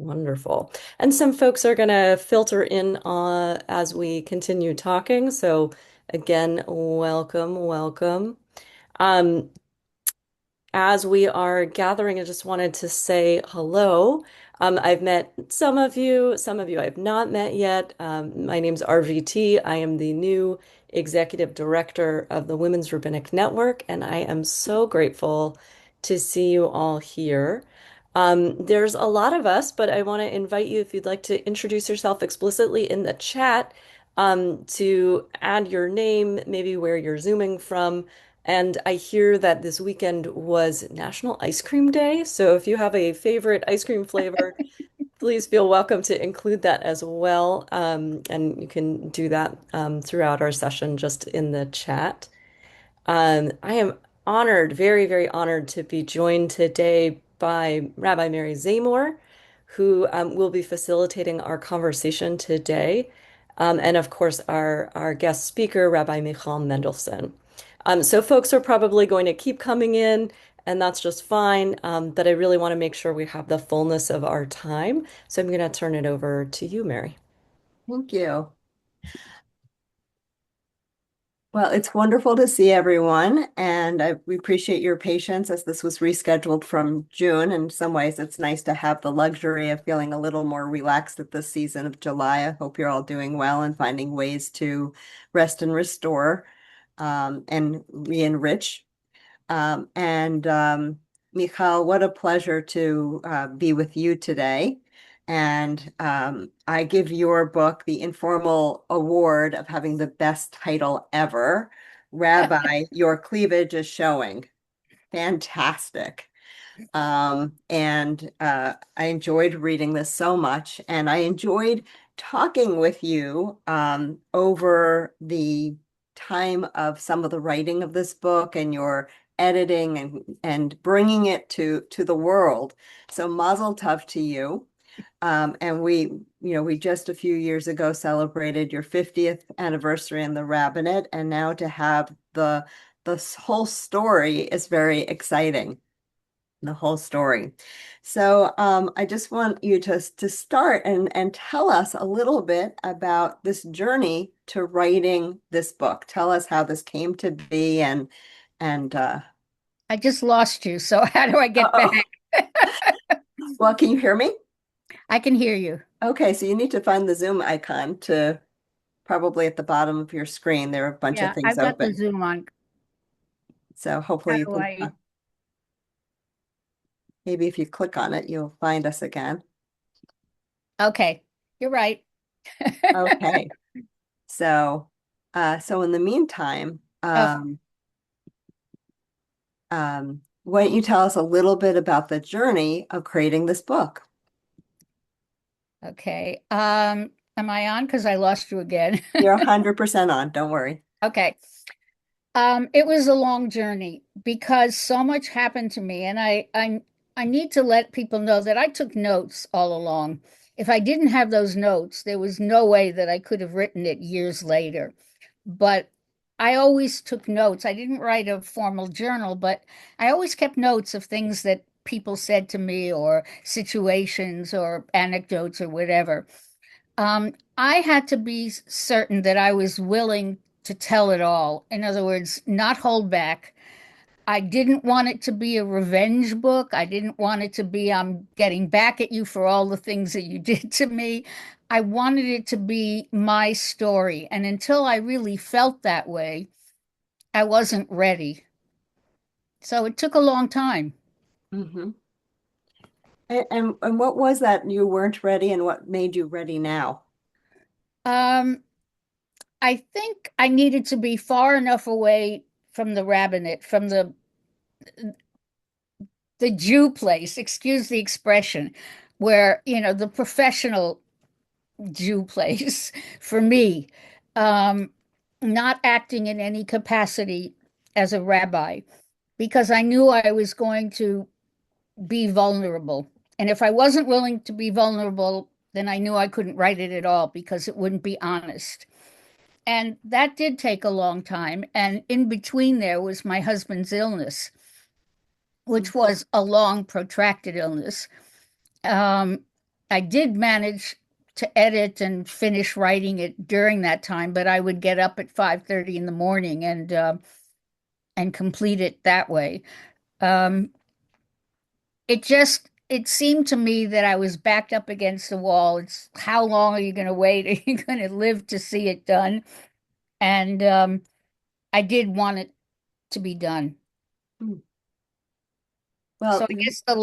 Wonderful. And some folks are going to filter in as we continue talking. So again, welcome, welcome. Um, as we are gathering, I just wanted to say hello. I've met some of you I have not met yet. My name's RVT. I am the new executive director of the Women's Rabbinic Network, and I am so grateful to see you all here. There's a lot of us, but I want to invite you if you'd like to introduce yourself explicitly in the chat, to add your name, maybe where you're zooming from. And I hear that this weekend was National Ice Cream Day. So if you have a favorite ice cream flavor, please feel welcome to include that as well. And you can do that throughout our session just in the chat. I am honored, very, very honored to be joined today by Rabbi Mary Zamor, who will be facilitating our conversation today. And of course, our guest speaker, Rabbi Michal Mendelsohn. So folks are probably going to keep coming in, and that's just fine. But I really want to make sure we have the fullness of our time. So I'm going to turn it over to you, Mary. Thank you. Well, it's wonderful to see everyone, and we appreciate your patience as this was rescheduled from June. In some ways, it's nice to have the luxury of feeling a little more relaxed at this season of July. I hope you're all doing well and finding ways to rest and restore, and re-enrich. Michal, what a pleasure to be with you today. And I give your book the informal award of having the best title ever. Rabbi, your cleavage is showing. Fantastic. I enjoyed reading this so much, and I enjoyed talking with you over the time of some of the writing of this book and your editing and bringing it to the world. So mazel tov to you. And we just a few years ago celebrated your 50th anniversary in the rabbinate, and now to have the whole story is very exciting, the whole story. So I just want you to start and tell us a little bit about this journey to writing this book. Tell us how this came to be and I just lost you, so how do I get back? uh-oh. Well, can you hear me? I can hear you. Okay, so you need to find the Zoom icon to probably at the bottom of your screen. There are a bunch of Yeah, things I've got the open. Zoom on. So How hopefully you do can I? maybe if you click on it, you'll find us again. Okay, you're right. Okay. So so in the meantime, Oh, why don't you tell us a little bit about the journey of creating this book? okay. Am I on? Because I lost you again. You're 100% on, don't worry. Okay. It was a long journey because so much happened to me, and I need to let people know that I took notes all along. If I didn't have those notes, there was no way that I could have written it years later. But I always took notes. I didn't write a formal journal, but I always kept notes of things that people said to me or situations or anecdotes or whatever. I had to be certain that I was willing to tell it all. In other words, not hold back. I didn't want it to be a revenge book. I didn't want it to be, I'm getting back at you for all the things that you did to me. I wanted it to be my story. And until I really felt that way, I wasn't ready. So it took a long time. Hmm. And what was that you weren't ready and what made you ready now? Um, I think I needed to be far enough away from the rabbinate, from the Jew place, excuse the expression, where, the professional Jew place for me, um, not acting in any capacity as a rabbi, because I knew I was going to be vulnerable. And if I wasn't willing to be vulnerable, then I knew I couldn't write it at all because it wouldn't be honest. And that did take a long time. And in between there was my husband's illness, which was a long, protracted illness. Um, I did manage to edit and finish writing it during that time, but I would get up at 5:30 in the morning and complete it that way. Um, it seemed to me that I was backed up against the wall. It's how long are you going to wait? Are you going to live to see it done? And I did want it to be done. Mm. So Well, I guess the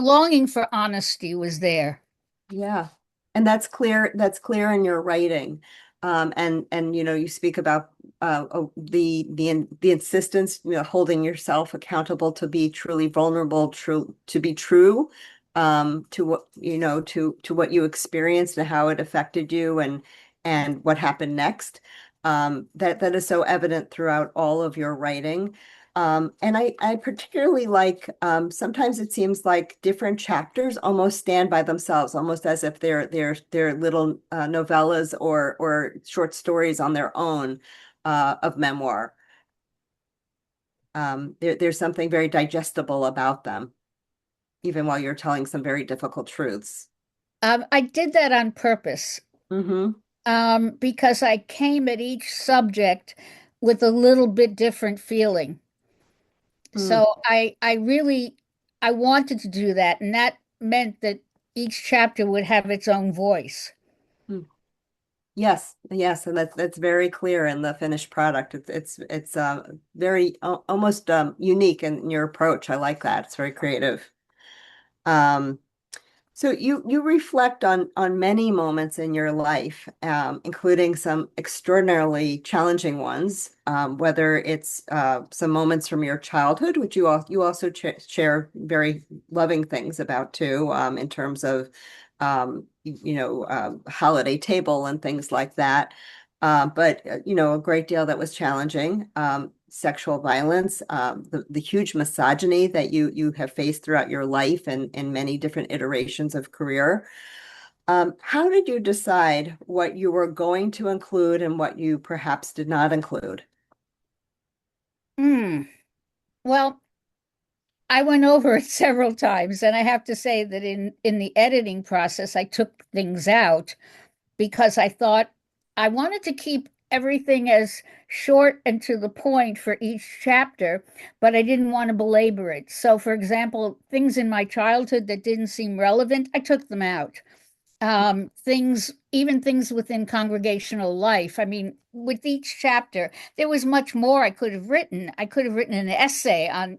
longing for honesty was there. yeah. And that's clear in your writing. And you speak about the insistence, holding yourself accountable to be truly vulnerable, true to be true, to what to what you experienced and how it affected you and what happened next. That is so evident throughout all of your writing. And I particularly like sometimes it seems like different chapters almost stand by themselves, almost as if they're little novellas or short stories on their own of memoir. There's something very digestible about them, even while you're telling some very difficult truths. I did that on purpose, Mm-hmm. because I came at each subject with a little bit different feeling. Mm, So I wanted to do that, and that meant that each chapter would have its own voice. mm. Yes, yes, and that's very clear in the finished product. It's very almost unique in your approach. I like that. It's very creative. Um, So you reflect on many moments in your life, including some extraordinarily challenging ones. Whether it's some moments from your childhood, which you also share very loving things about too, in terms of holiday table and things like that. But a great deal that was challenging. Sexual violence, the huge misogyny that you have faced throughout your life and in many different iterations of career. How did you decide what you were going to include and what you perhaps did not include? Hmm. Well, I went over it several times, and I have to say that in the editing process, I took things out because I thought I wanted to keep everything as short and to the point for each chapter, but I didn't want to belabor it. So, for example, things in my childhood that didn't seem relevant, I took them out. Even things within congregational life. I mean, with each chapter, there was much more I could have written. I could have written an essay on,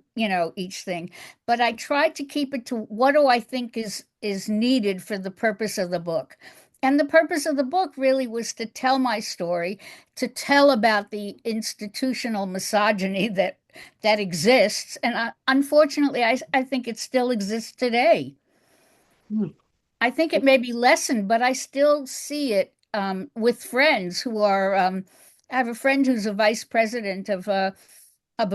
each thing, but I tried to keep it to what do I think is needed for the purpose of the book. And the purpose of the book really was to tell my story, to tell about the institutional misogyny that exists, and unfortunately, I think it still exists today. Hmm. I think it may be lessened, but I still see it with friends who are. I have a friend who's a vice president of a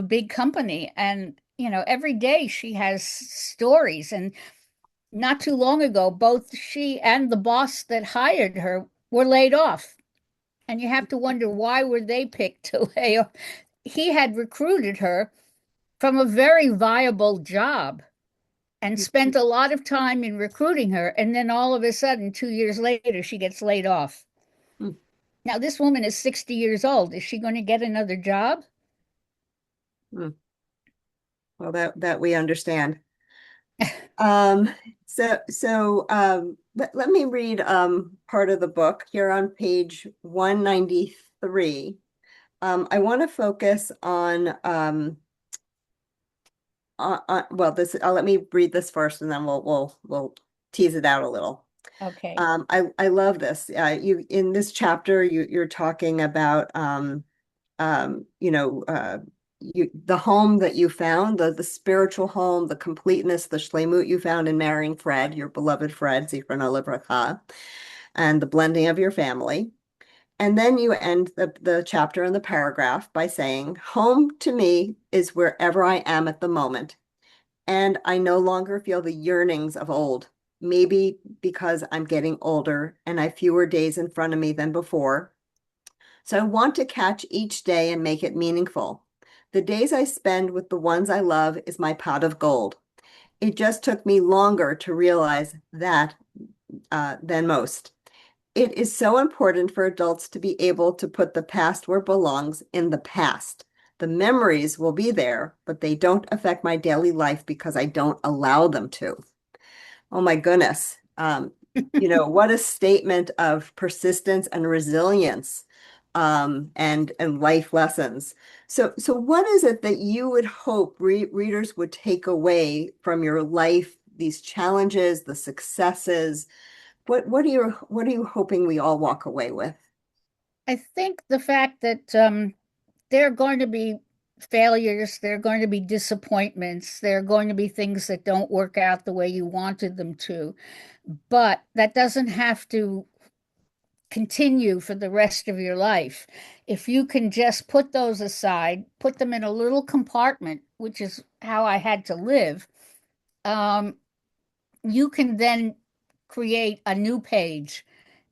big company, and every day she has stories. And not too long ago, both she and the boss that hired her were laid off, and you have to wonder why were they picked to lay off. He had recruited her from a very viable job and spent a lot of time in recruiting her. And then all of a sudden, 2 years later, she gets laid off. Hmm. Now, this woman is 60 years old. Is she going to get another job? Hmm. Well, that we understand. Um, let me read part of the book here on page 193. I want to focus on this. Let me read this first, and then we'll tease it out a little. Okay. I love this. You in this chapter, you're talking about you know the home that you found, the spiritual home, the completeness, the shlemut you found in marrying Fred, your beloved Fred, Zichrono Livracha, and the blending of your family. And then you end the chapter and the paragraph by saying, home to me is wherever I am at the moment. And I no longer feel the yearnings of old, maybe because I'm getting older and I have fewer days in front of me than before. So I want to catch each day and make it meaningful. The days I spend with the ones I love is my pot of gold. It just took me longer to realize that than most. It is so important for adults to be able to put the past where it belongs in the past. The memories will be there, but they don't affect my daily life because I don't allow them to. Oh my goodness. What a statement of persistence and resilience, and life lessons. So what is it that you would hope readers would take away from your life, these challenges, the successes? What are you hoping we all walk away with? I think the fact that there are going to be failures, there are going to be disappointments, there are going to be things that don't work out the way you wanted them to, but that doesn't have to continue for the rest of your life. If you can just put those aside, put them in a little compartment, which is how I had to live, um, you can then create a new page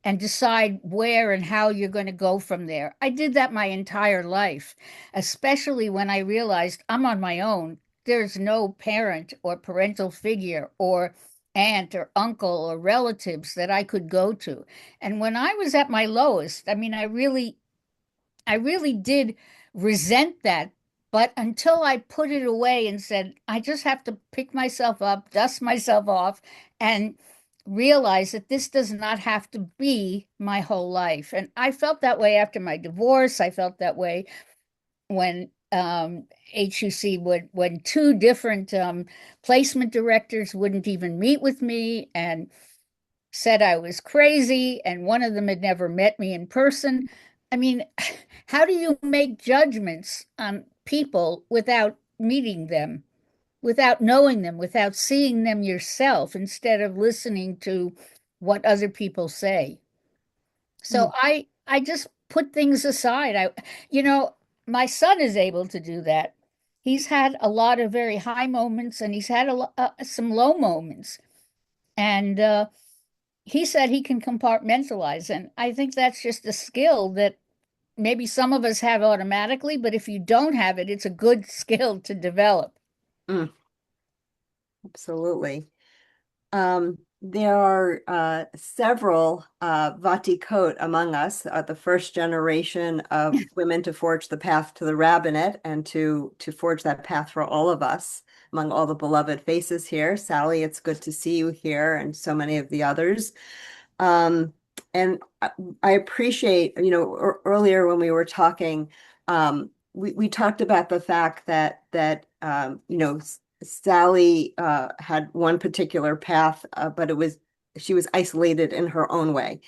and decide where and how you're going to go from there. I did that my entire life, especially when I realized I'm on my own. There's no parent or parental figure or aunt or uncle or relatives that I could go to. And when I was at my lowest, I mean, I really did resent that. But until I put it away and said, I just have to pick myself up, dust myself off, and realize that this does not have to be my whole life. And I felt that way after my divorce. I felt that way when HUC would, when two different placement directors wouldn't even meet with me and said I was crazy, and one of them had never met me in person. I mean, how do you make judgments on people without meeting them, without knowing them, without seeing them yourself, instead of listening to what other people say? So Mm, I just put things aside. You know, my son is able to do that. He's had a lot of very high moments, and he's had some low moments. And he said he can compartmentalize. And I think that's just a skill that maybe some of us have automatically, but if you don't have it, it's a good skill to develop. mm, absolutely. There are several Vatikot among us, the first generation of women to forge the path to the rabbinate and to forge that path for all of us, among all the beloved faces here. Sally, it's good to see you here, and so many of the others. Um, and I appreciate, earlier when we were talking, we talked about the fact that Sally had one particular path, but she was isolated in her own way.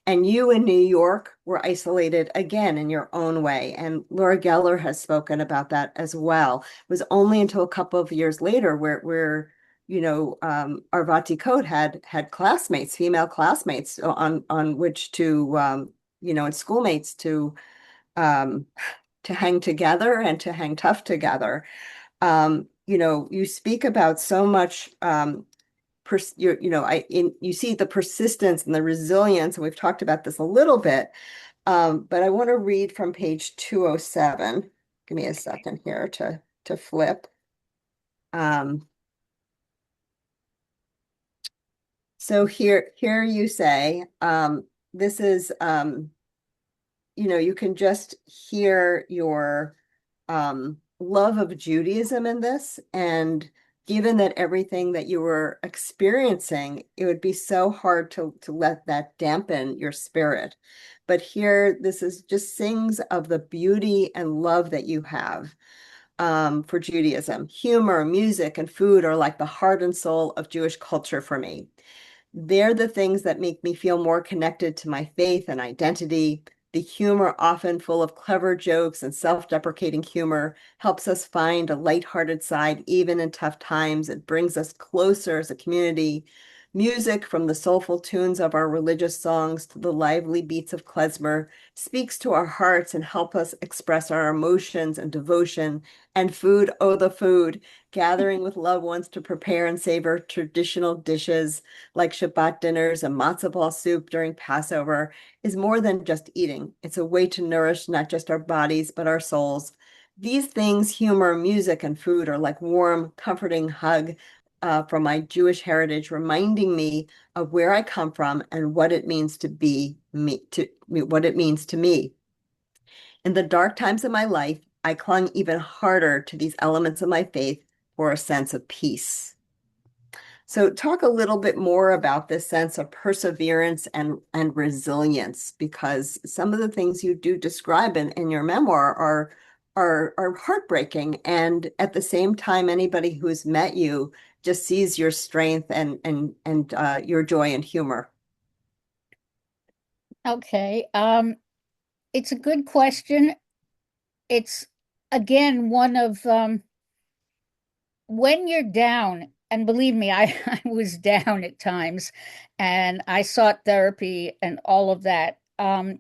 And you in New York were isolated again in your own way. And Laura Geller has spoken about that as well. It was only until a couple of years later where Arvati Code had classmates, female classmates on which and schoolmates to hang together and to hang tough together. You speak about so much you see the persistence and the resilience, and we've talked about this a little bit. But I want to read from page 207. Give me a second here to flip. Um, So here you say, this is, you can just hear your love of Judaism in this. And given that everything that you were experiencing, it would be so hard to let that dampen your spirit. But here, this is just sings of the beauty and love that you have for Judaism. Humor, music, and food are like the heart and soul of Jewish culture for me. They're the things that make me feel more connected to my faith and identity. The humor, often full of clever jokes and self-deprecating humor, helps us find a lighthearted side even in tough times. It brings us closer as a community. Music, from the soulful tunes of our religious songs to the lively beats of klezmer, speaks to our hearts and help us express our emotions and devotion. And food, oh, the food, gathering with loved ones to prepare and savor traditional dishes like Shabbat dinners and matzo ball soup during Passover is more than just eating. It's a way to nourish not just our bodies, but our souls. These things, humor, music, and food, are like warm, comforting hug from my Jewish heritage, reminding me of where I come from and what it means to be me, what it means to me. In the dark times of my life, I clung even harder to these elements of my faith for a sense of peace. So talk a little bit more about this sense of perseverance and resilience, because some of the things you do describe in your memoir are heartbreaking. And at the same time, anybody who's met you just sees your strength and your joy and humor. Okay. It's a good question. It's again one of when you're down, and believe me, I was down at times and I sought therapy and all of that. But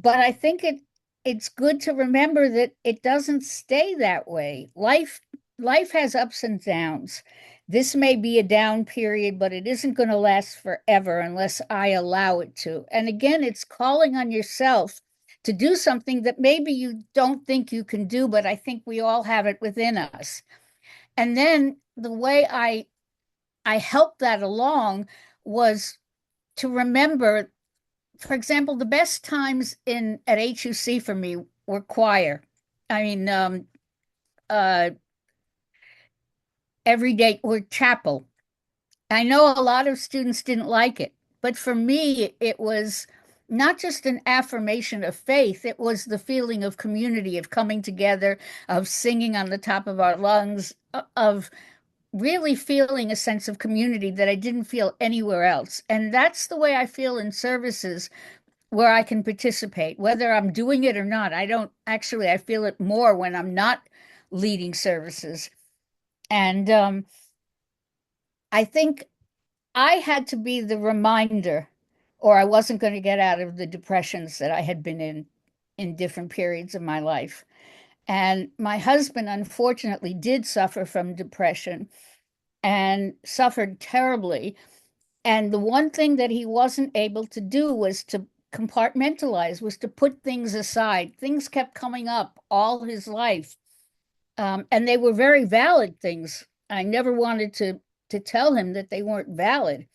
I think it's good to remember that it doesn't stay that way. Life has ups and downs. This may be a down period, but it isn't going to last forever unless I allow it to. And again, it's calling on yourself to do something that maybe you don't think you can do, but I think we all have it within us. And then the way I helped that along was to remember, for example, the best times in at HUC for me were choir. I mean, uh, every day or chapel. I know a lot of students didn't like it, but for me, it was not just an affirmation of faith, it was the feeling of community, of coming together, of singing on the top of our lungs, of really feeling a sense of community that I didn't feel anywhere else. And that's the way I feel in services where I can participate, whether I'm doing it or not. I don't actually, I feel it more when I'm not leading services. And I think I had to be the reminder, or I wasn't going to get out of the depressions that I had been in different periods of my life. And my husband, unfortunately, did suffer from depression and suffered terribly. And the one thing that he wasn't able to do was to compartmentalize, was to put things aside. Things kept coming up all his life. And they were very valid things. I never wanted to tell him that they weren't valid,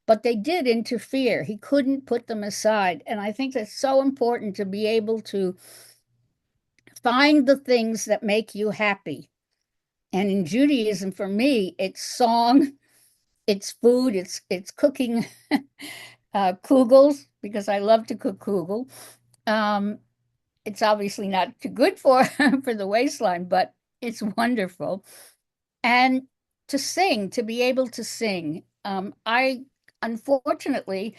but they did interfere. He couldn't put them aside. And I think that's so important to be able to find the things that make you happy. And in Judaism, for me, it's song, it's food, it's cooking kugels because I love to cook kugel. Um, it's obviously not too good for for the waistline, but it's wonderful. And to sing, to be able to sing. I unfortunately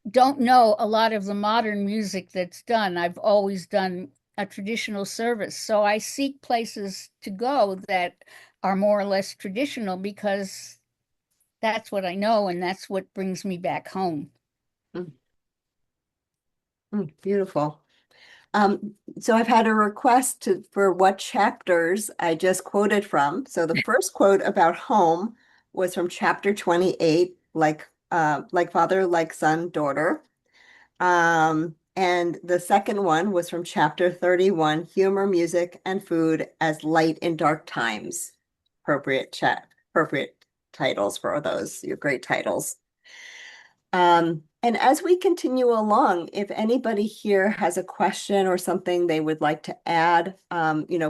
don't know a lot of the modern music that's done. I've always done a traditional service, so I seek places to go that are more or less traditional because that's what I know and that's what brings me back home. Mm, beautiful. So I've had a request for what chapters I just quoted from. So the first quote about home was from chapter 28, like father, like son, daughter. And the second one was from chapter 31, humor, music, and food as light in dark times. Appropriate titles for those, your great titles. And as we continue along, if anybody here has a question or something they would like to add,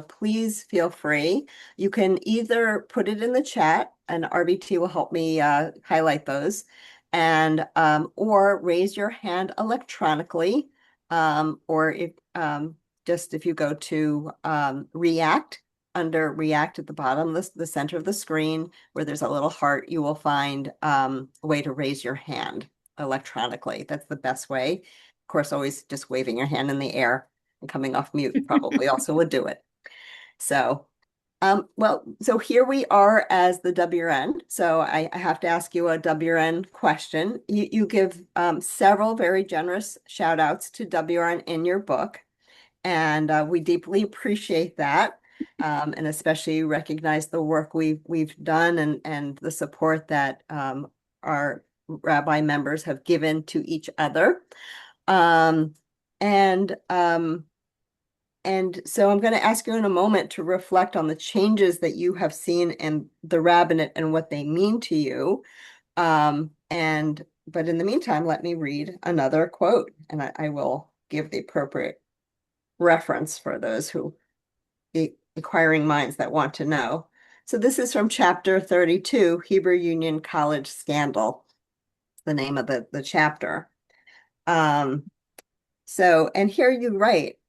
please feel free. You can either put it in the chat and RBT will help me highlight those, and or raise your hand electronically, or if you go to React, under React at the bottom, the center of the screen, where there's a little heart, you will find a way to raise your hand electronically. That's the best way. Of course, always just waving your hand in the air and coming off mute probably also would do it. So, so here we are as the WRN. So I have to ask you a WRN question. You give several very generous shout outs to WRN in your book. And we deeply appreciate that, and especially recognize the work we've done and the support that our rabbi members have given to each other. Um, and um, And so I'm going to ask you in a moment to reflect on the changes that you have seen in the rabbinate and what they mean to you. But in the meantime, let me read another quote, and I will give the appropriate reference for those who the inquiring minds that want to know. So this is from chapter 32, Hebrew Union College Scandal, the name of the chapter. And here you write,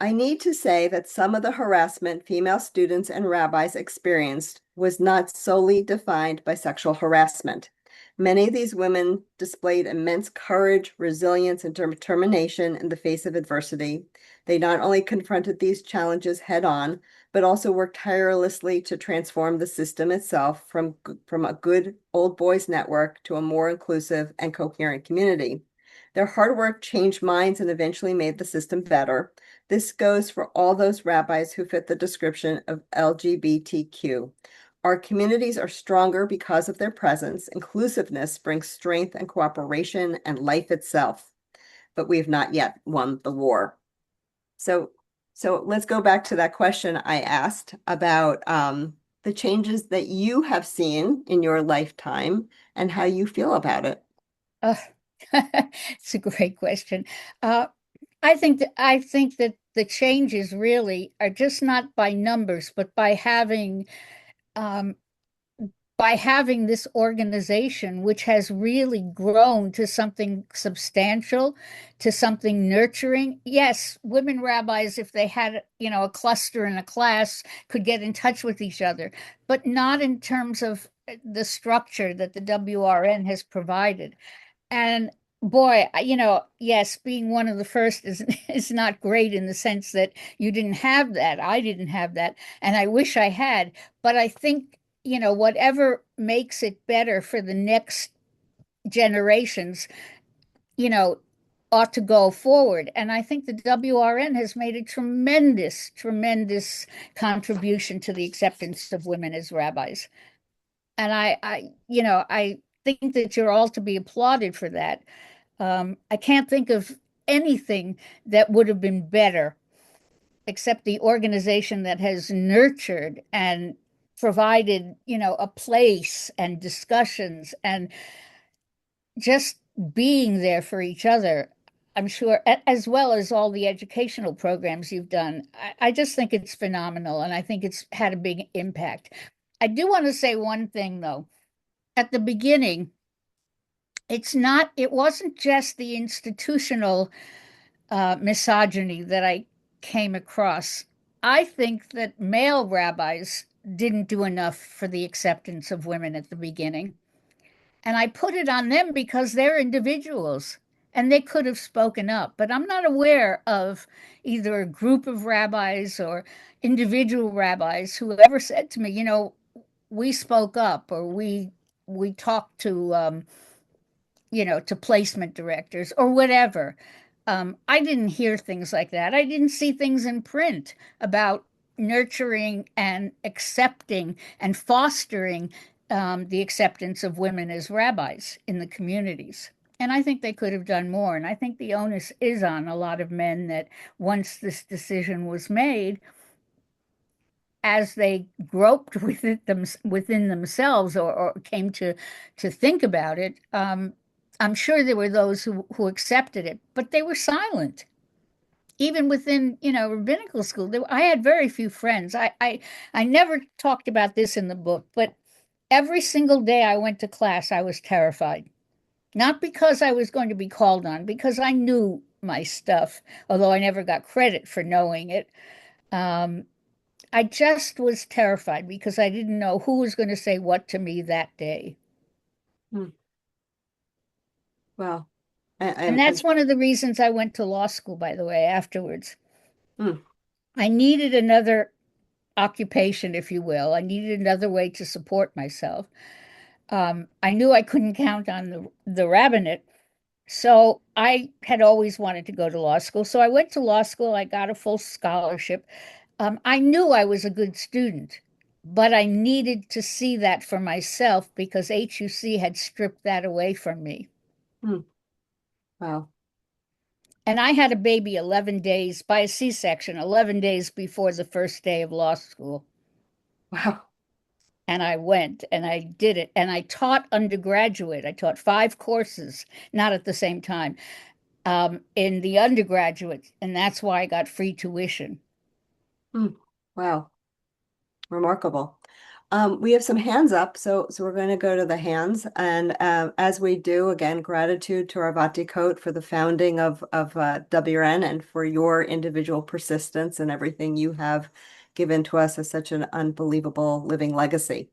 I need to say that some of the harassment female students and rabbis experienced was not solely defined by sexual harassment. Many of these women displayed immense courage, resilience, and determination in the face of adversity. They not only confronted these challenges head on, but also worked tirelessly to transform the system itself from a good old boys network to a more inclusive and coherent community. Their hard work changed minds and eventually made the system better. This goes for all those rabbis who fit the description of LGBTQ. Our communities are stronger because of their presence. Inclusiveness brings strength and cooperation and life itself, but we have not yet won the war. So, so let's go back to that question I asked about the changes that you have seen in your lifetime and how you feel about it. Uh, it's a great question. Uh, I think that the changes really are just not by numbers, but um, by having this organization, which has really grown to something substantial, to something nurturing. Yes, women rabbis, if they had, a cluster in a class, could get in touch with each other, but not in terms of the structure that the WRN has provided. And boy, yes, being one of the first is is not great in the sense that you didn't have that. I didn't have that, and I wish I had. But I think, whatever makes it better for the next generations, you know, ought to go forward. And I think the WRN has made a tremendous, tremendous contribution to the acceptance of women as rabbis. And I think that you're all to be applauded for that. I can't think of anything that would have been better except the organization that has nurtured and provided, a place and discussions and just being there for each other. I'm sure, as well as all the educational programs you've done. I just think it's phenomenal, and I think it's had a big impact. I do want to say one thing, though. At the beginning, it wasn't just the institutional misogyny that I came across. I think that male rabbis didn't do enough for the acceptance of women at the beginning. And I put it on them because they're individuals and they could have spoken up. But I'm not aware of either a group of rabbis or individual rabbis who ever said to me, we spoke up or we talked to placement directors or whatever. I didn't hear things like that. I didn't see things in print about nurturing and accepting and fostering the acceptance of women as rabbis in the communities. And I think they could have done more. And I think the onus is on a lot of men that once this decision was made, as they groped within themselves or came to think about it, I'm sure there were those who accepted it, but they were silent. Even within, rabbinical school, I had very few friends. I never talked about this in the book, but every single day I went to class, I was terrified. Not because I was going to be called on, because I knew my stuff, although I never got credit for knowing it. Um, I just was terrified because I didn't know who was going to say what to me that day. Hmm. Well, And that's one of the reasons I went to law school, by the way, afterwards. hmm. I needed another occupation, if you will. I needed another way to support myself. I knew I couldn't count on the rabbinate. So I had always wanted to go to law school. So I went to law school. I got a full scholarship. I knew I was a good student, but I needed to see that for myself because HUC had stripped that away from me. Hmm. Wow. And I had a baby 11 days by a C-section, 11 days before the first day of law school. Wow. And I went and I did it. And I taught undergraduate. I taught 5 courses, not at the same time, in the undergraduate. And that's why I got free tuition. Hmm. Wow. Remarkable. We have some hands up, so we're going to go to the hands. And as we do, again, gratitude to our Vatikot for the founding of WRN and for your individual persistence and everything you have given to us as such an unbelievable living legacy.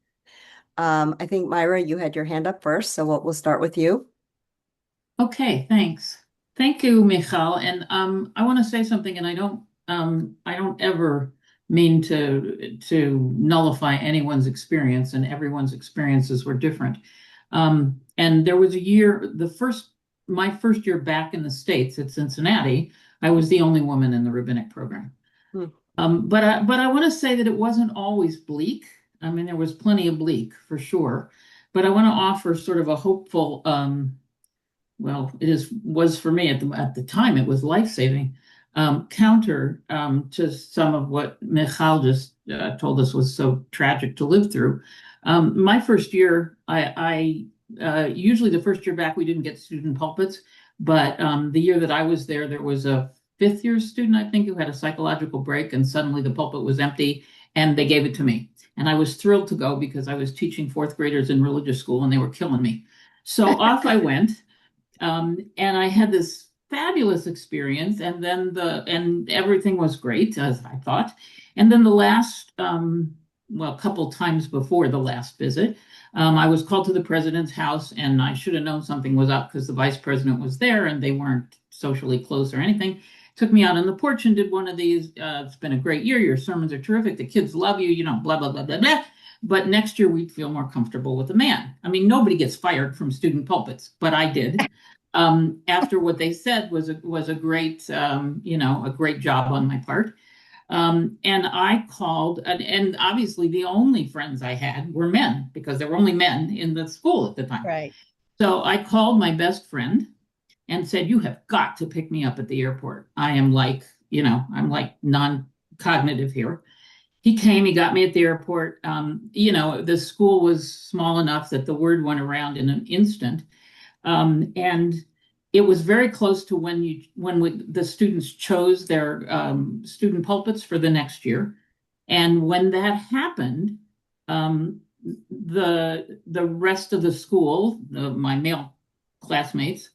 I think Myra, you had your hand up first, so we'll start with you. Okay, thanks. Thank you, Michal. And I want to say something, and I don't ever mean to nullify anyone's experience, and everyone's experiences were different. And there was a year, my first year back in the States at Cincinnati, I was the only woman in the rabbinic program. Hmm. But I want to say that it wasn't always bleak. I mean, there was plenty of bleak for sure. But I want to offer sort of a hopeful well, was for me at the time, it was life-saving, counter to some of what Michal just told us was so tragic to live through. My first year, I usually the first year back we didn't get student pulpits, but the year that I was there, there was a fifth year student, I think, who had a psychological break, and suddenly the pulpit was empty, and they gave it to me. And I was thrilled to go because I was teaching fourth graders in religious school, and they were killing me. So off I went. And I had this fabulous experience, and then and everything was great as I thought. And then the last, well, a couple times before the last visit, I was called to the president's house, and I should have known something was up because the vice president was there, and they weren't socially close or anything. Took me out on the porch and did one of these. It's been a great year. Your sermons are terrific. The kids love you. You know, blah blah blah blah blah. But next year we'd feel more comfortable with a man. I mean, nobody gets fired from student pulpits, but I did. After what they said was a great a great job on my part. And I called, and obviously the only friends I had were men because there were only men in the school at the time. Right. So I called my best friend and said, "You have got to pick me up at the airport. I am like, I'm like non-cognitive here." He came, he got me at the airport. The school was small enough that the word went around in an instant. And it was very close to the students chose their student pulpits for the next year. And when that happened, the rest of the school, my male classmates,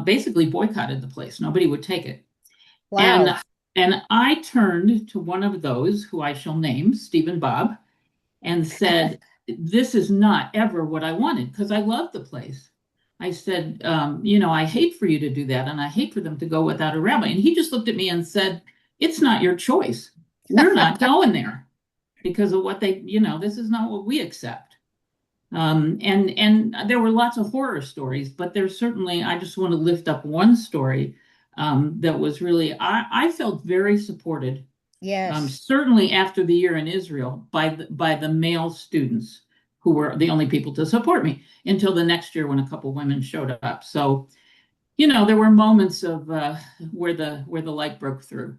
basically boycotted the place. Nobody would take it. Wow. And I turned to one of those who I shall name, Stephen Bob, and said, "This is not ever what I wanted," because I love the place. I said, "I hate for you to do that, and I hate for them to go without a rabbi." And he just looked at me and said, "It's not your choice. We're not going there because of what this is not what we accept." And there were lots of horror stories, but there's certainly, I just want to lift up one story that was really, I felt very supported, Yes. certainly after the year in Israel, by the male students who were the only people to support me until the next year when a couple women showed up. So, there were moments of where the light broke through.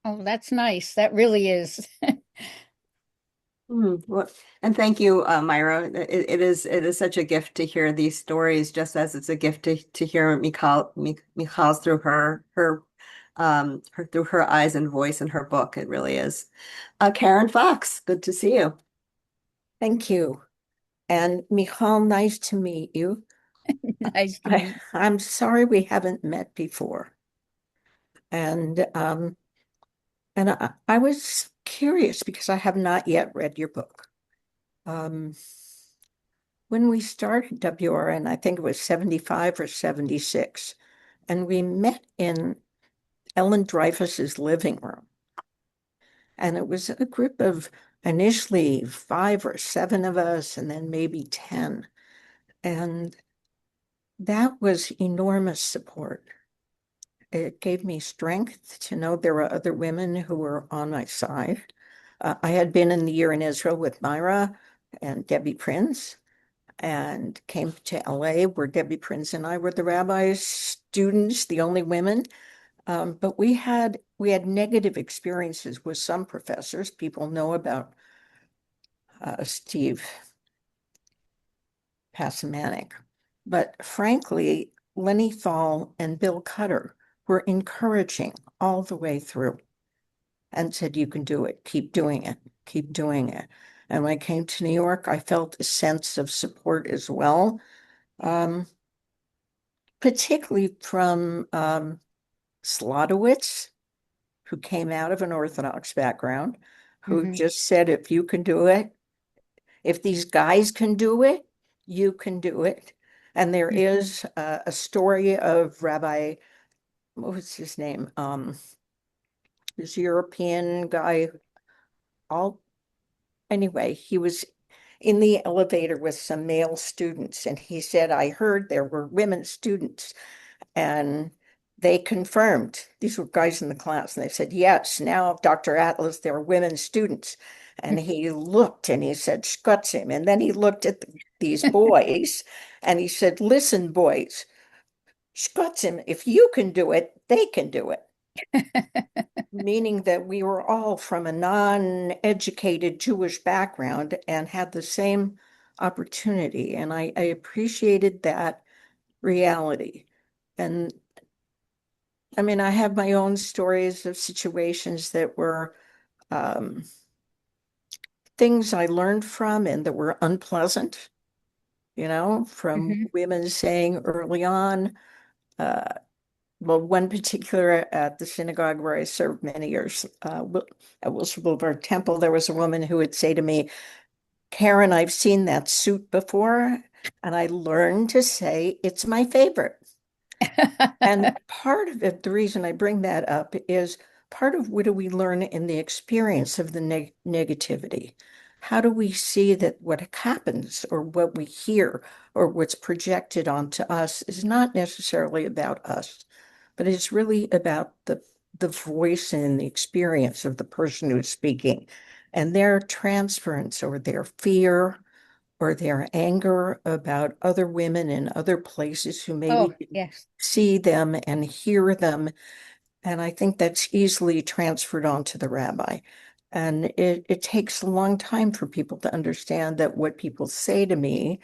Oh, that's nice. That really is. Well, and thank you, Myra. It is such a gift to hear these stories, just as it's a gift to hear Michal's through her through her eyes and voice in her book. It really is. Karen Fox, good to see you. Thank you. And Michal, nice to meet you. Nice to meet I'm sorry we haven't met before. And I was curious because I have not yet read your book. When we started WRN, I think it was 75 or 76, and we met in Ellen Dreyfus's living room. And it was a group of initially 5 or 7 of us, and then maybe 10. And that was enormous support. It gave me strength to know there were other women who were on my side. I had been in the year in Israel with Myra and Debbie Prince, and came to LA, where Debbie Prince and I were the rabbi's students, the only women. But we had negative experiences with some professors. People know about Steve Passamanik. But frankly, Lenny Thal and Bill Cutter were encouraging all the way through and said, you can do it, keep doing it, keep doing it. And when I came to New York, I felt a sense of support as well, um, particularly from Slotowitz, who came out of an Orthodox background, who Hmm. just said, if you can do it, if these guys can do it, you can do it. And there is a story of Rabbi, what was his name? This European guy, all anyway, he was in the elevator with some male students, and he said, I heard there were women students. And they confirmed, these were guys in the class, and they said, yes, now, Dr. Atlas, there are women students. And he looked and he said, Scutzim. And then he looked at these boys and he said, listen, boys, Scutzim, if you can do it, they can do it. Meaning that we were all from a non-educated Jewish background and had the same opportunity. And I appreciated that reality. And I mean, I have my own stories of situations that were things I learned from and that were unpleasant, from Hmm. women saying early on, uh, well, one particular at the synagogue where I served many years, at Wilshire Boulevard Temple, there was a woman who would say to me, Karen, I've seen that suit before. And I learned to say, it's my favorite. And part of it, the reason I bring that up is part of what do we learn in the experience of the negativity? How do we see that what happens or what we hear or what's projected onto us is not necessarily about us, but it's really about the voice and the experience of the person who's speaking and their transference or their fear or their anger about other women in other places who Oh, maybe yes. see them and hear them. And I think that's easily transferred onto the rabbi. And it takes a long time for people to understand that what people say to me,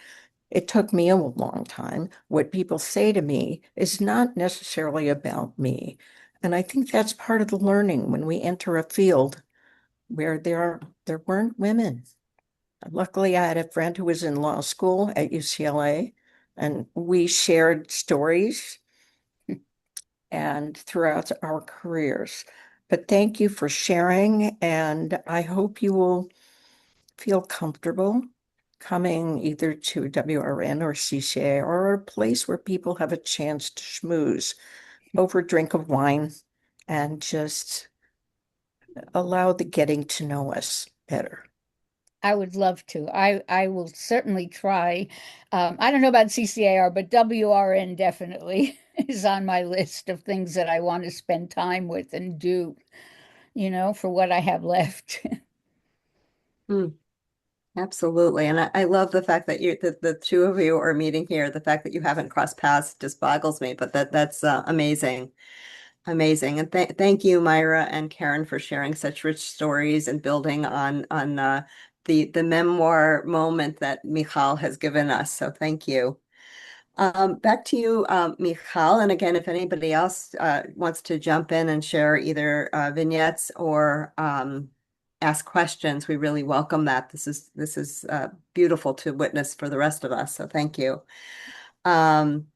it took me a long time. What people say to me is not necessarily about me. And I think that's part of the learning when we enter a field where there weren't women. Luckily, I had a friend who was in law school at UCLA, and we shared stories and throughout our careers. But thank you for sharing, and I hope you will feel comfortable coming either to WRN or CCA or a place where people have a chance to schmooze over a drink of wine and just allow the getting to know us better. I would love to. I will certainly try. I don't know about CCAR, but WRN definitely is on my list of things that I want to spend time with and do, for what I have left. Mm, absolutely. And I love the fact that the two of you are meeting here. The fact that you haven't crossed paths just boggles me, but that's amazing. Amazing. And thank you, Myra and Karen, for sharing such rich stories and building on the memoir moment that Michal has given us. So thank you. Back to you, Michal. And again, if anybody else wants to jump in and share either vignettes or ask questions, we really welcome that. This is beautiful to witness for the rest of us. So thank you. Um,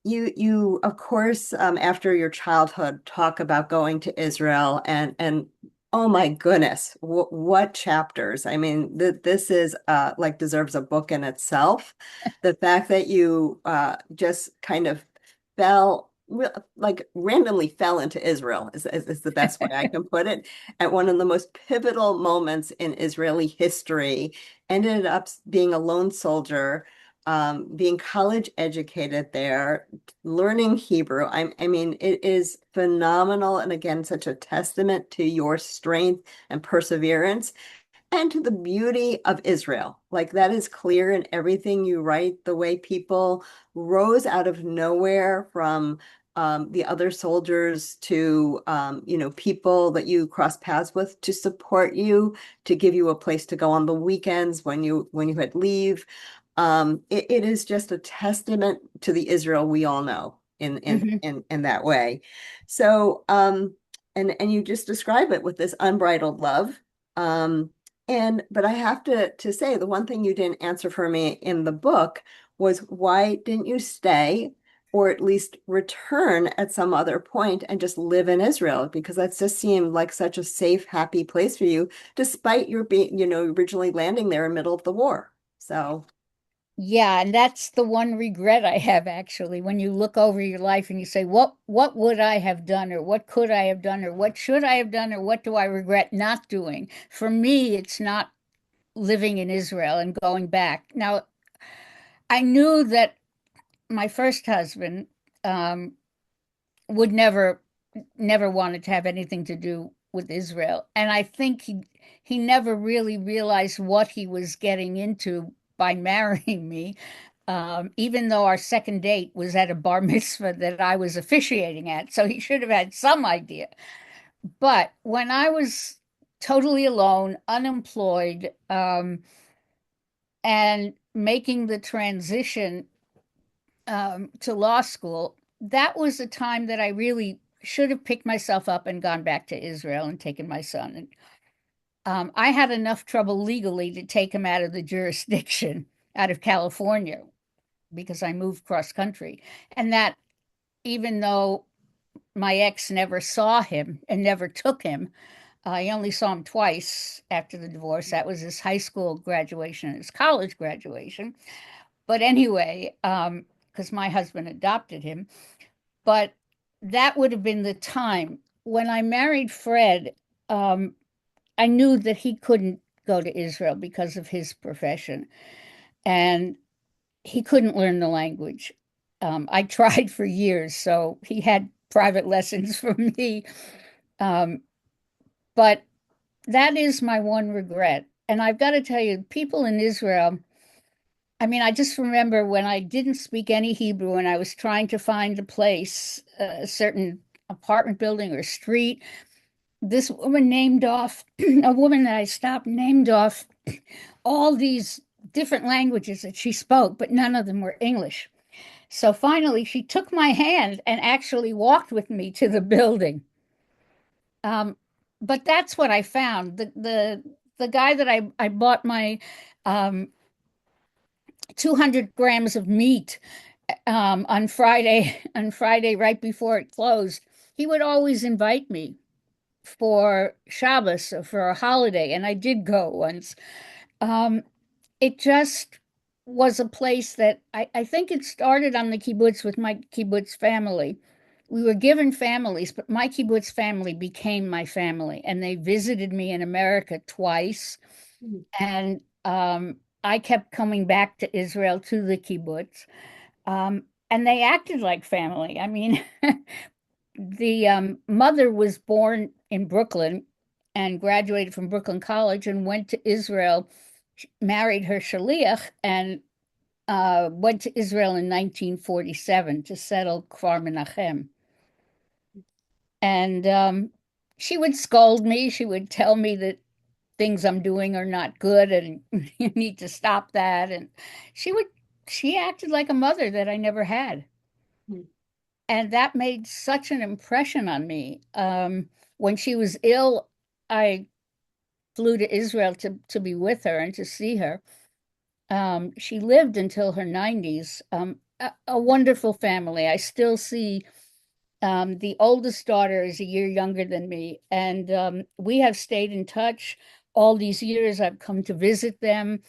you of course after your childhood talk about going to Israel and oh my goodness, what chapters. I mean, this is like deserves a book in itself. The fact that you just kind of like randomly fell into Israel is the best way I can put it at one of the most pivotal moments in Israeli history. Ended up being a lone soldier, being college educated there, learning Hebrew. I mean, it is phenomenal. And again, such a testament to your strength and perseverance. and to the beauty of Israel. Like that is clear in everything you write, the way people rose out of nowhere from the other soldiers to people that you cross paths with to support you, to give you a place to go on the weekends when you had leave. It is just a testament to the Israel we all know Mhm. in that way. So and you just describe it with this unbridled love. Um, but I have to say the one thing you didn't answer for me in the book was why didn't you stay or at least return at some other point and just live in Israel? Because that just seemed like such a safe, happy place for you, despite your being, originally landing there in the middle of the war. So, Yeah, and that's the one regret I have actually. When you look over your life and you say, what would I have done, or what could I have done, or what should I have done, or what do I regret not doing? For me, it's not living in Israel and going back. Now, I knew that my first husband um, would never wanted to have anything to do with Israel. And I think he never really realized what he was getting into by marrying me. Even though our second date was at a bar mitzvah that I was officiating at. So he should have had some idea. But when I was totally alone, unemployed, and making the transition to law school, that was a time that I really should have picked myself up and gone back to Israel and taken my son. And I had enough trouble legally to take him out of the jurisdiction, out of California, because I moved cross country. And that, even though my ex never saw him and never took him, I only saw him twice after the divorce. That was his high school graduation and his college graduation. But anyway, because my husband adopted him, but that would have been the time. When I married Fred, um, I knew that he couldn't go to Israel because of his profession, and he couldn't learn the language. I tried for years, so he had private lessons from me. Um, but that is my one regret. And I've got to tell you, people in Israel, I mean, I just remember when I didn't speak any Hebrew and I was trying to find a place, a certain apartment building or street, this woman named off, a woman that I stopped named off all these different languages that she spoke, but none of them were English. So finally, she took my hand and actually walked with me to the building. Um, but that's what I found. The guy that I bought my 200 grams of meat on Friday right before it closed, he would always invite me for Shabbos or for a holiday, and I did go once. Um, it just was a place that I think it started on the kibbutz with my kibbutz family. We were given families, but my kibbutz family became my family, and they visited me in America twice. And I kept coming back to Israel to the kibbutz, and they acted like family. I mean, the mother was born in Brooklyn and graduated from Brooklyn College and went to Israel, married her shaliach, and went to Israel in 1947 to settle Kfar Menachem. And she would scold me. She would tell me that things I'm doing are not good and you need to stop that. And she would, she acted like a mother that I never had. And that made such an impression on me. When she was ill, I flew to Israel to be with her and to see her. She lived until her 90s. A wonderful family. I still see the oldest daughter is a year younger than me, and we have stayed in touch all these years. I've come to visit them.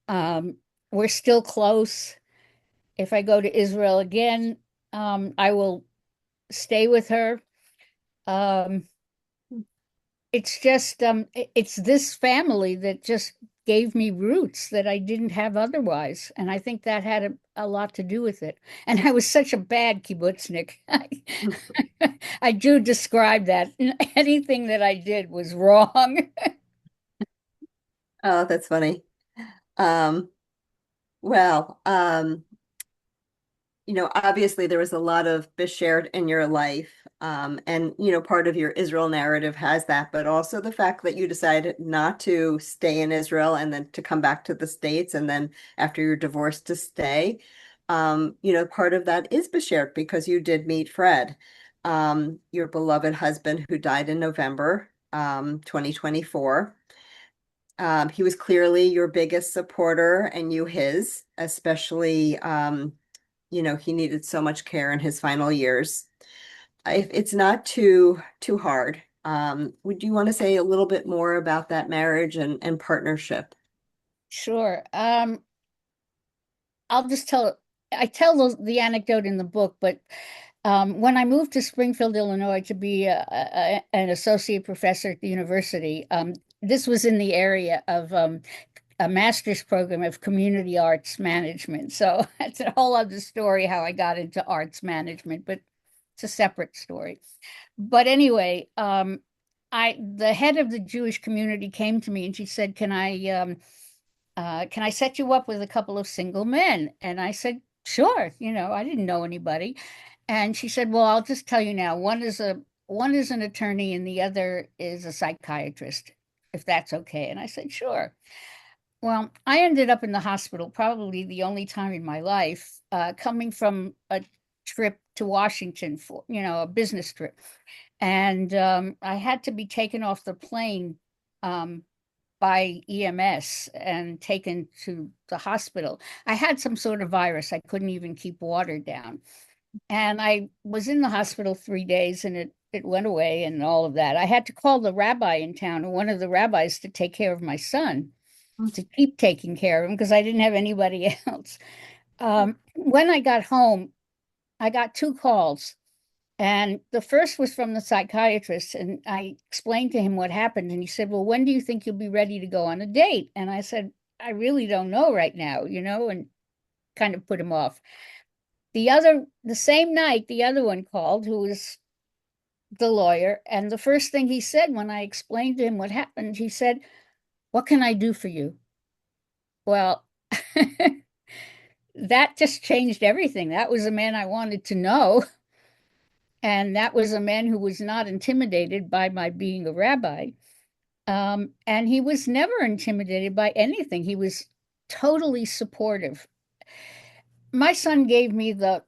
Um, we're still close. If I go to Israel again, I will stay with her. Um, it's just it's this family that just gave me roots that I didn't have otherwise, and I think that had a lot to do with it. And I was such a bad kibbutznik. I do describe that. Anything that I did was wrong. Oh, that's funny. Um, well, obviously there was a lot of Beshared in your life. And, part of your Israel narrative has that, but also the fact that you decided not to stay in Israel and then to come back to the States and then after your divorce to stay. Part of that is Beshared because you did meet Fred, your beloved husband who died in November, 2024. He was clearly your biggest supporter and you his, especially he needed so much care in his final years. If it's not too hard, would you want to say a little bit more about that marriage and partnership? Sure. I'll just I tell the anecdote in the book, but when I moved to Springfield, Illinois to be an associate professor at the university, this was in the area of a master's program of community arts management. So that's a whole other story how I got into arts management, but it's a separate story. But anyway, the head of the Jewish community came to me and she said, can I set you up with a couple of single men? And I said, sure. I didn't know anybody. And she said, well, I'll just tell you now, one is an attorney and the other is a psychiatrist, if that's okay. And I said, sure. Well, I ended up in the hospital probably the only time in my life, coming from a trip to Washington for, a business trip. And I had to be taken off the plane um, by EMS and taken to the hospital. I had some sort of virus. I couldn't even keep water down. And I was in the hospital 3 days and it went away and all of that. I had to call the rabbi in town, one of the rabbis, to take care of my son, to keep taking care of him because I didn't have anybody else. When I got home, I got two calls. And the first was from the psychiatrist. And I explained to him what happened. And he said, well, when do you think you'll be ready to go on a date? And I said, I really don't know right now, and kind of put him off. The same night, the other one called, who was the lawyer. And the first thing he said when I explained to him what happened, he said, what can I do for you? Well, that just changed everything. That was a man I wanted to know. And that was a man who was not intimidated by my being a rabbi. And he was never intimidated by anything. He was totally supportive. My son gave me the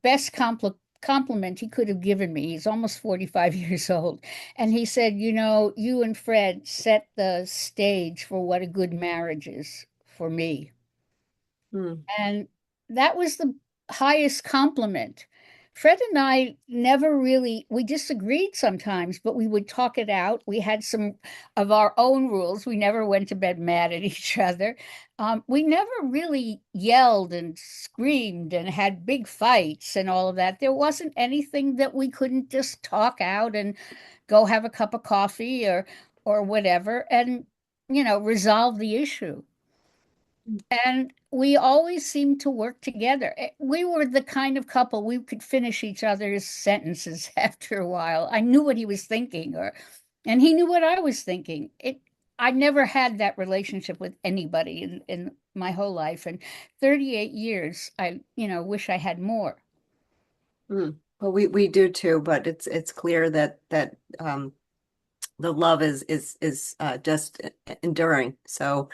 best compliment he could have given me. He's almost 45 years old. And he said, you and Fred set the stage for what a good marriage is for me. Hmm. And that was the highest compliment. Fred and I never really, we disagreed sometimes, but we would talk it out. We had some of our own rules. We never went to bed mad at each other. We never really yelled and screamed and had big fights and all of that. There wasn't anything that we couldn't just talk out and go have a cup of coffee or whatever and, resolve the issue. And we always seemed to work together. We were the kind of couple we could finish each other's sentences after a while. I knew what he was thinking, and he knew what I was thinking. I never had that relationship with anybody in my whole life. And 38 years, I, wish I had more. Hmm. Well, we do too, but it's clear that the love is just enduring. So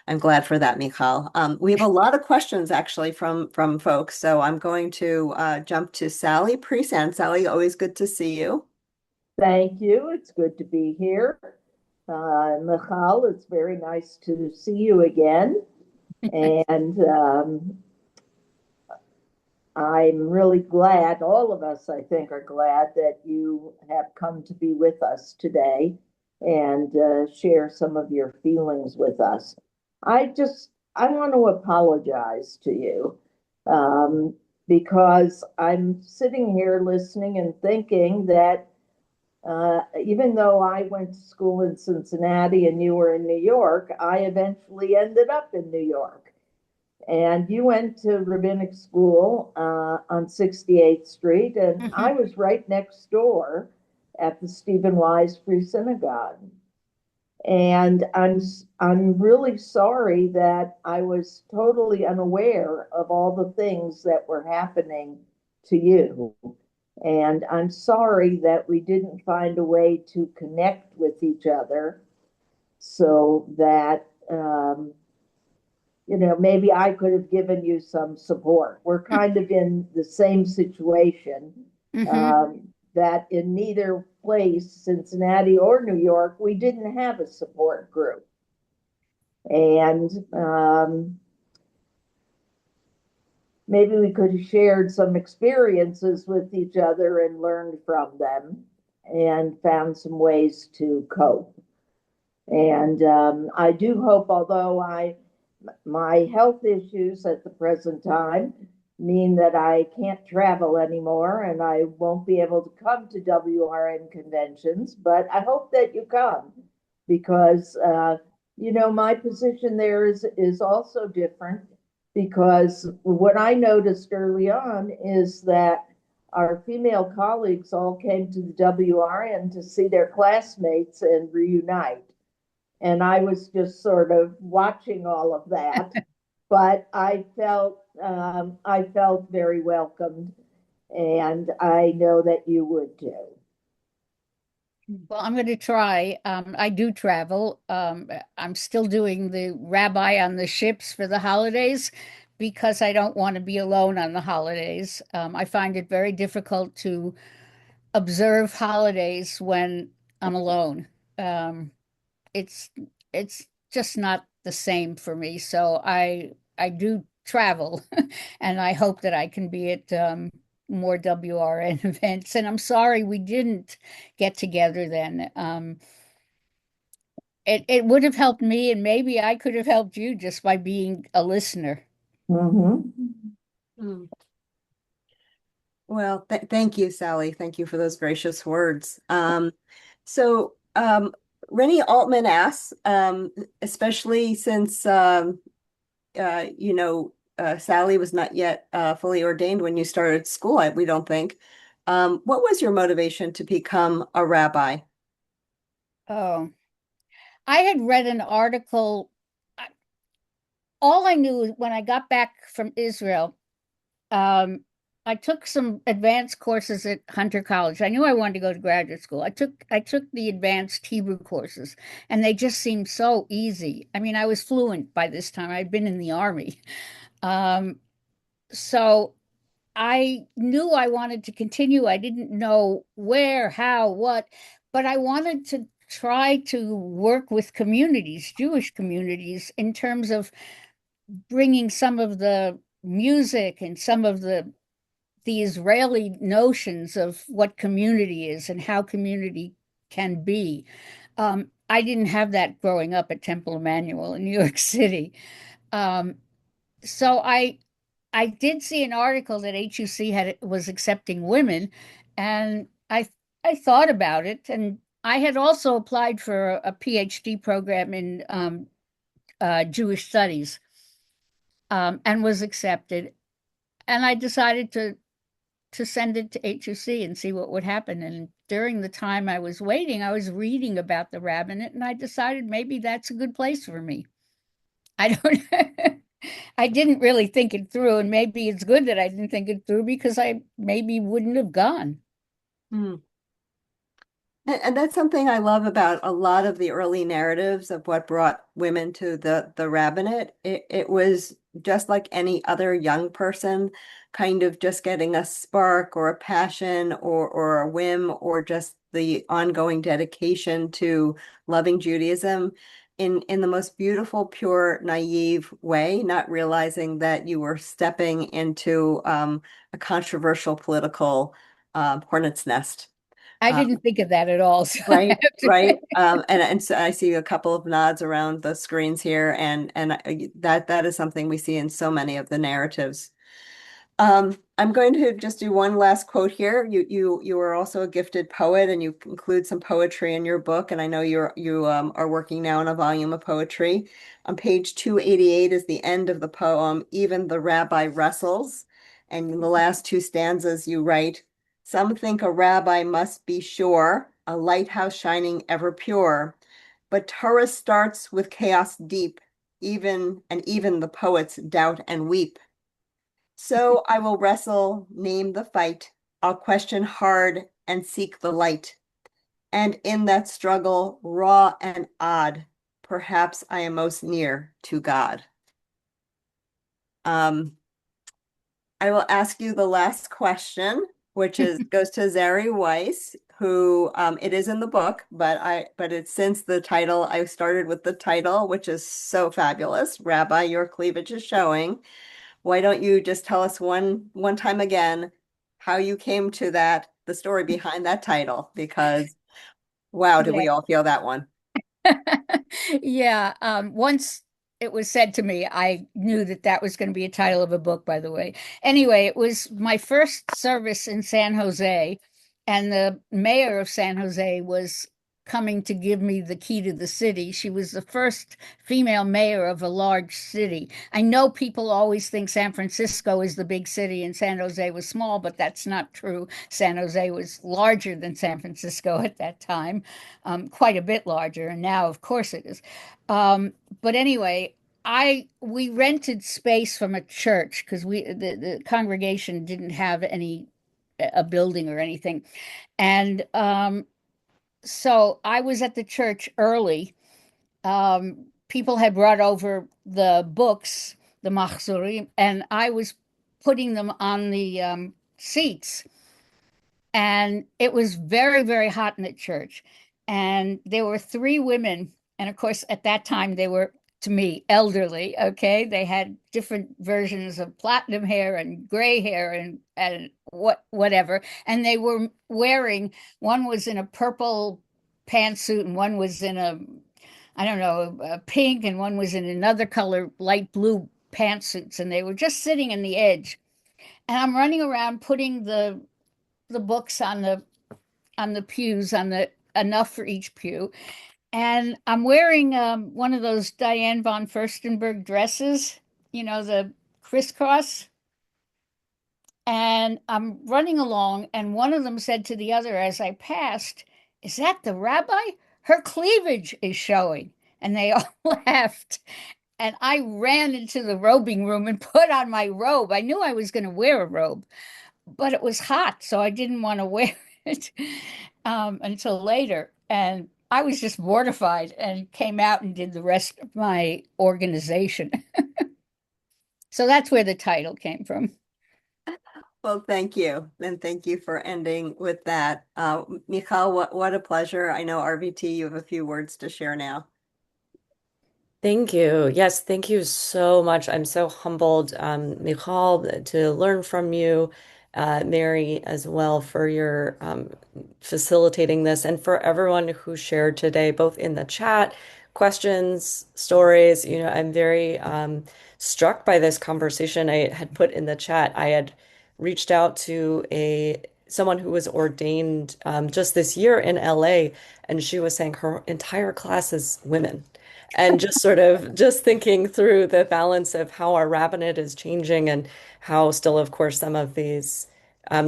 I'm glad for that, Michal. We have a lot of questions actually from folks, so I'm going to jump to Sally Present. Sally, always good to see you. Thank you. It's good to be here. Michal, it's very nice to see you again. And I'm really glad, all of us, I think, are glad that you have come to be with us today and share some of your feelings with us. I want to apologize to you because I'm sitting here listening and thinking that even though I went to school in Cincinnati and you were in New York, I eventually ended up in New York. And you went to rabbinic school on 68th Street, and I was right next door at the Stephen Wise Free Synagogue. And I'm really sorry that I was totally unaware of all the things that were happening to you. And I'm sorry that we didn't find a way to connect with each other so that maybe I could have given you some support. We're kind of in the same situation, Mm-hmm. that in neither place, Cincinnati or New York, we didn't have a support group. And maybe we could have shared some experiences with each other and learned from them and found some ways to cope. And I do hope, although my health issues at the present time mean that I can't travel anymore and I won't be able to come to WRN conventions, but I hope that you come because, my position there is also different because what I noticed early on is that our female colleagues all came to the WRN to see their classmates and reunite. And I was just sort of watching all of that, but I felt very welcomed, and I know that you would too. Well, I'm going to try. I do travel. I'm still doing the rabbi on the ships for the holidays because I don't want to be alone on the holidays. I find it very difficult to observe holidays when I'm alone. Um, it's it's just not the same for me. So I do travel, and I hope that I can be at more WRN events. And I'm sorry we didn't get together then. It would have helped me, and maybe I could have helped you just by being a listener. Mm-hmm. Hmm. Well, thank you, Sally. Thank you for those gracious words. So Rennie Altman asks, especially since Sally was not yet fully ordained when you started school, we don't think. What was your motivation to become a rabbi? Oh, I had read an article. All I knew when I got back from Israel, um, I took some advanced courses at Hunter College. I knew I wanted to go to graduate school. I took the advanced Hebrew courses, and they just seemed so easy. I mean, I was fluent by this time. I'd been in the army. Um, so I knew I wanted to continue. I didn't know where, how, what, but I wanted to try to work with communities, Jewish communities, in terms of bringing some of the music and some of the Israeli notions of what community is and how community can be. I didn't have that growing up at Temple Emmanuel in New York City. Um, so I did see an article that HUC was accepting women, and I thought about it, and I had also applied for a PhD program in Jewish studies, and was accepted. And I decided to send it to HUC and see what would happen. And during the time I was waiting, I was reading about the rabbinate, and I decided maybe that's a good place for me. I don't. I didn't really think it through, and maybe it's good that I didn't think it through because I maybe wouldn't have gone. Hmm. And that's something I love about a lot of the early narratives of what brought women to the rabbinate. It was just like any other young person, kind of just getting a spark or a passion or a whim or just the ongoing dedication to loving Judaism in the most beautiful, pure, naive way, not realizing that you were stepping into a controversial political hornet's nest. I didn't think of that at all. So I Right, have to right. say, And so I see a couple of nods around the screens here, and that is something we see in so many of the narratives. I'm going to just do one last quote here. You are also a gifted poet, and you include some poetry in your book. And I know you are working now on a volume of poetry. On page 288 is the end of the poem, "Even the Rabbi Wrestles." And in the last two stanzas, you write, "Some think a rabbi must be sure, a lighthouse shining ever pure. But Torah starts with chaos deep, even the poets doubt and weep. So I will wrestle, name the fight. I'll question hard and seek the light. And in that struggle, raw and odd, perhaps I am most near to God. Um, I will ask you the last question, which is goes to Zari Weiss, who it is in the book, but it's since the title. I started with the title, which is so fabulous. Rabbi, your cleavage is showing. Why don't you just tell us one time again how you came to the story behind that title? Because wow, did Yeah. we all feel that one? Yeah. Once it was said to me, I knew that that was going to be a title of a book, by the way. Anyway, it was my first service in San Jose, and the mayor of San Jose was coming to give me the key to the city. She was the first female mayor of a large city. I know people always think San Francisco is the big city and San Jose was small, but that's not true. San Jose was larger than San Francisco at that time, quite a bit larger, and now, of course, it is. Um, but anyway, I we rented space from a church because the congregation didn't have any a building or anything, and so I was at the church early. People had brought over the books, the machzorim, and I was putting them on the seats, and it was very, very hot in the church. And there were three women. And of course, at that time, they were, to me, elderly. Okay. They had different versions of platinum hair and gray hair and whatever. And they were wearing, one was in a purple pantsuit and one was in a, I don't know, a pink, and one was in another color, light blue pantsuits. And they were just sitting in the edge. And I'm running around putting the books on the pews, on the enough for each pew, and I'm wearing one of those Diane von Furstenberg dresses, the crisscross, and I'm running along, and one of them said to the other as I passed, "Is that the rabbi? Her cleavage is showing." And they all laughed. And I ran into the robing room and put on my robe. I knew I was going to wear a robe, but it was hot, so I didn't want to wear it until later. And I was just mortified and came out and did the rest of my organization. So that's where the title came from. Well, thank you. And thank you for ending with that. Michal, what a pleasure. I know RVT, you have a few words to share now. Thank you. Yes, thank you so much. I'm so humbled, Michal, to learn from you, Mary, as well, for your facilitating this, and for everyone who shared today, both in the chat, questions, stories. I'm very struck by this conversation. I had put in the chat, I had reached out to a someone who was ordained just this year in LA, and she was saying her entire class is women, and just sort of just thinking through the balance of how our rabbinate is changing and how still, of course, some of these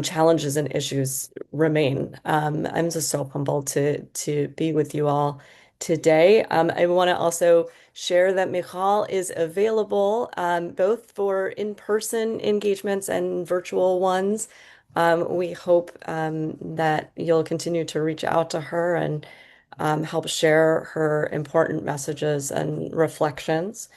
challenges and issues remain. I'm just so humbled to be with you all today. I want to also share that Michal is available both for in-person engagements and virtual ones. We hope that you'll continue to reach out to her and help share her important messages and reflections.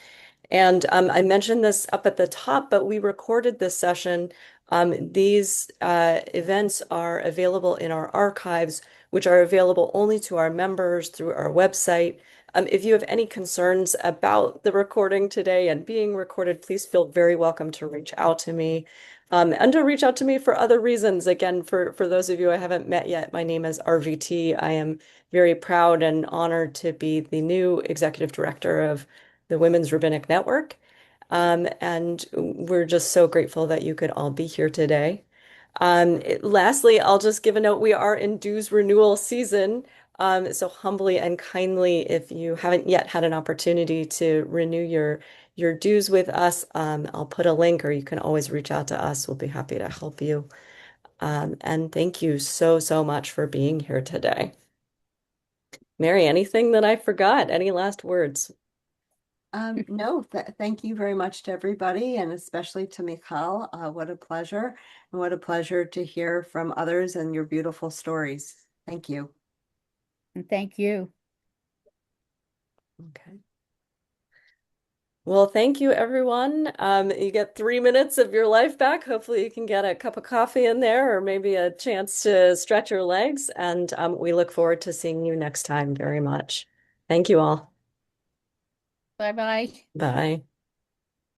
And I mentioned this up at the top, but we recorded this session. These events are available in our archives, which are available only to our members through our website. If you have any concerns about the recording today and being recorded, please feel very welcome to reach out to me. And to reach out to me for other reasons. Again, for those of you I haven't met yet, my name is RVT. I am very proud and honored to be the new executive director of the Women's Rabbinic Network. And we're just so grateful that you could all be here today. Lastly, I'll just give a note. We are in dues renewal season. So humbly and kindly, if you haven't yet had an opportunity to renew your dues with us, I'll put a link, or you can always reach out to us. We'll be happy to help you. And thank you so, so much for being here today. Mary, anything that I forgot? Any last words? No, thank you very much to everybody, and especially to Michal. What a pleasure, and what a pleasure to hear from others and your beautiful stories. Thank you. And thank you. Okay. Well, thank you, everyone. You get 3 minutes of your life back. Hopefully, you can get a cup of coffee in there or maybe a chance to stretch your legs. And we look forward to seeing you next time very much. Thank you all. Bye bye. Bye.